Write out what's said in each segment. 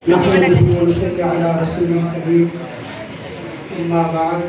نحمده ونصلي على رسوله الكريم أما بعد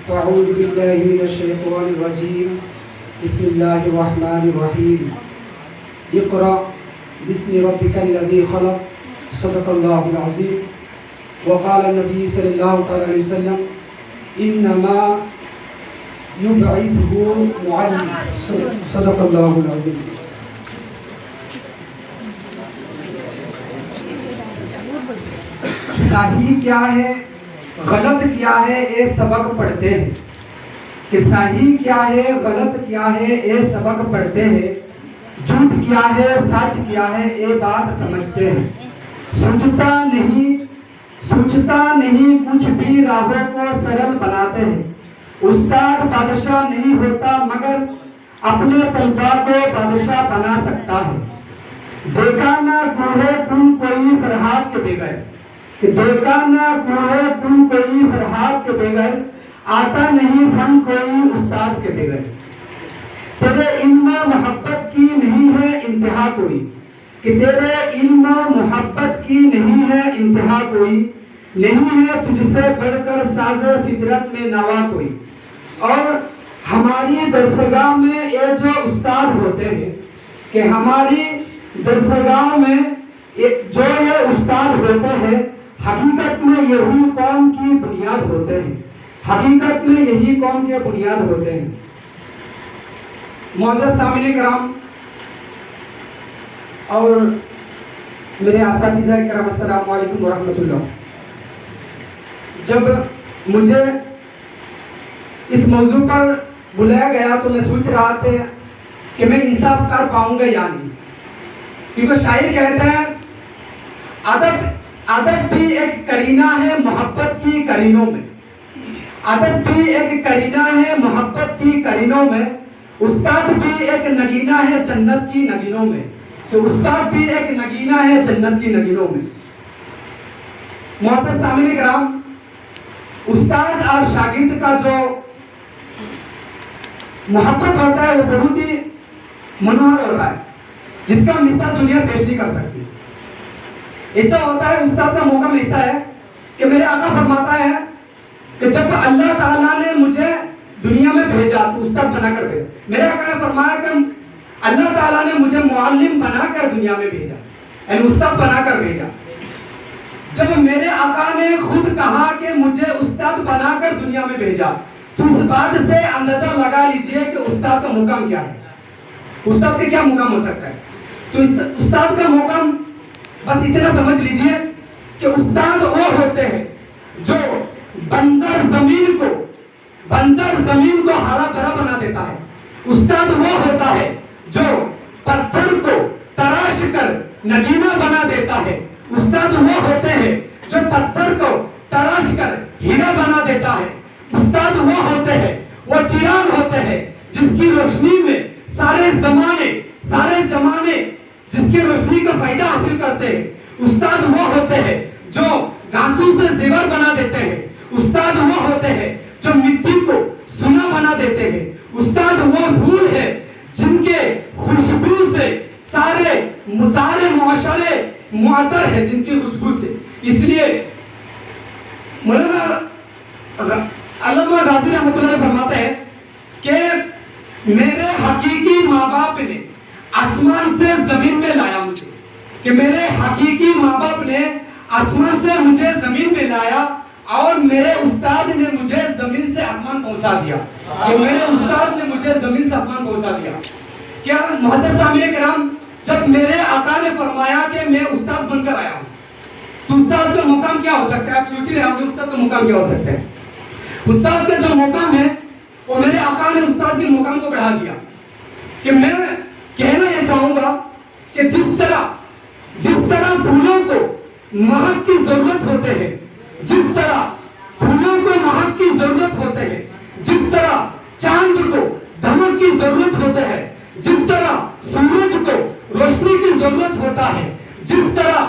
فأعوذ بالله من الشيطان الرجيم بسم الله الرحمن الرحيم اقرأ باسم ربك الذي خلق صدق الله العظيم وقال النبي صلى الله عليه وسلم إنما يبعثه معلم صدق الله العظيم. صحیح کیا ہے غلط کیا ہے اے سبق پڑھتے ہیں کہ صحیح کیا ہے غلط کیا ہے اے سبق پڑھتے ہیں جھوٹ کیا ہے سچ کیا ہے اے بات سمجھتے ہیں سوچتا نہیں کچھ بھی راہوں کو سرل بناتے ہیں استاد بادشاہ نہیں ہوتا مگر اپنے طلباء کو بادشاہ بنا سکتا ہے دیکھا نہ کوئے تم کوئی فرحات کے بغیر کہ دیکھا نہ کوئے تم کوئی فرحات کے بغیر آتا نہیں فن کوئی استاد کے بغیر تیرے علم و محبت کی نہیں ہے انتہا کوئی کہ تیرے علم و محبت کی نہیں ہے انتہا کوئی نہیں ہے تجھ سے بڑھ کر ساز فطرت میں نوا کوئی اور ہماری درسگاہ میں یہ جو استاد ہوتے ہیں کہ ہماری درسگاہ میں جو یہ استاد ہوتے ہیں حقیقت میں یہی قوم کی بنیاد ہوتے ہیں حقیقت میں یہی قوم کے بنیاد ہوتے ہیں. معزز سامعین کرام اور میرے اساتذہ کرام السلام علیکم ورحمۃ اللہ. جب مجھے اس موضوع پر بلایا گیا تو میں سوچ رہا تھا کہ میں انصاف کر پاؤں گا یا نہیں, کیونکہ شاعر کہتا ہے ادب بھی ایک کرینہ ہے محبت کی کرینوں میں ادب بھی ایک کرینہ ہے محبت کی کرینوں میں استاد بھی ایک نگینہ ہے جنت کی نگینوں میں تو استاد بھی ایک نگینہ ہے جنت کی نگینوں میں. معزز سامعین کرام, استاد اور شاگرد کا جو محبت ہوتا ہے وہ بہت ہی منوہر ہوتا ہے جس کا مثال دنیا پیش نہیں کر سکتی. ایسا ہوتا ہے استاد کا موقع ایسا ہے کہ میرے آقا فرماتا ہے کہ جب اللہ تعالیٰ نے مجھے دنیا میں بھیجا تو استاد بنا کر بھیجا. میرے آقا نے فرمایا کہ اللہ تعالیٰ نے مجھے معلم بنا کر دنیا میں بھیجا یعنی استاد بنا کر بھیجا. جب میرے آقا نے خود کہا کہ مجھے استاد بنا کر دنیا میں بھیجا تو اس بات سے اندازہ لگا لیجئے کہ استاد کا مقام کیا ہے, استاد کا کیا مقام ہو سکتا ہے. تو استاد کا مقام بس اتنا سمجھ لیجئے کہ استاد وہ ہوتے ہیں جو بنجر زمین کو ہرا بھرا بنا دیتا ہے. استاد وہ ہوتا ہے جو پتھر کو تراش کر نگینہ بنا دیتا ہے. استاد وہ ہوتے ہیں جو پتھر کو تراش کر ہیرا بنا دیتا ہے. استاد وہ ہوتے ہیں, وہ چراغ ہوتے ہیں جس کی روشنی میں سارے زمانے جس کی روشنی کا فائدہ حاصل کرتے ہیں. استاد وہ ہوتے ہیں جو گھاسوں سے زیور بنا دیتے ہیں. استاد وہ ہوتے ہیں جو مٹی کو سونا بنا دیتے ہیں. استاد وہ پھول ہے جن کے خوشبو سے سارے معاشرے معطر ہے جن کی خوشبو سے. اس لیے مولانا علامہ غازی رحمۃ اللہ فرماتے ہیں کہ میرے حقیقی ماں باپ نے آسمان سے زمین میں لایا مجھے کہ میرے حقیقی ماں باپ نے آسمان سے مجھے زمین میں لایا اور میرے استاد نے مجھے زمین سے آسمان پہنچا دیا کہ میرے استاد نے مجھے زمین سے آسمان پہنچا دیا. کیا معزز سامعین کرام, جب میرے آقا نے فرمایا کہ میں استاد بن کر آیا ہوں تو استاد کا مقام کیا ہو سکتا ہے. آپ سوچ رہے ہوں کہ استاد کا مقام کیا ہو سکتا ہے. استاد کا جو مقام ہے وہ میرے آقا نے استاد کے مقام کو بڑھا دیا کہ میں کہنا یہ چاہوں گا کہ جس طرح پھولوں کو مہک کی ضرورت ہوتے ہیں جس طرح پھولوں کو مہک کی ضرورت ہوتے ہیں جس طرح چاند کو دمک کی ضرورت ہوتے ہیں جس طرح سورج کو روشنی کی ضرورت ہوتا ہے جس طرح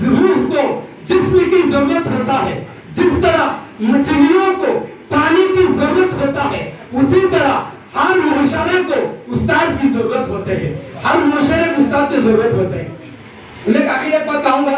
روح کو جسم کی ضرورت ہوتا ہے جس طرح مچھلیوں کو پانی کی ضرورت ہوتا ہے اسی طرح ہر معاشرے کو استاد کی ضرورت ہوتے ہیں. ہر معاشرے کو استاد کی ضرورت ہوتے ہیں. لیکن آخر ایک بات کہوں گا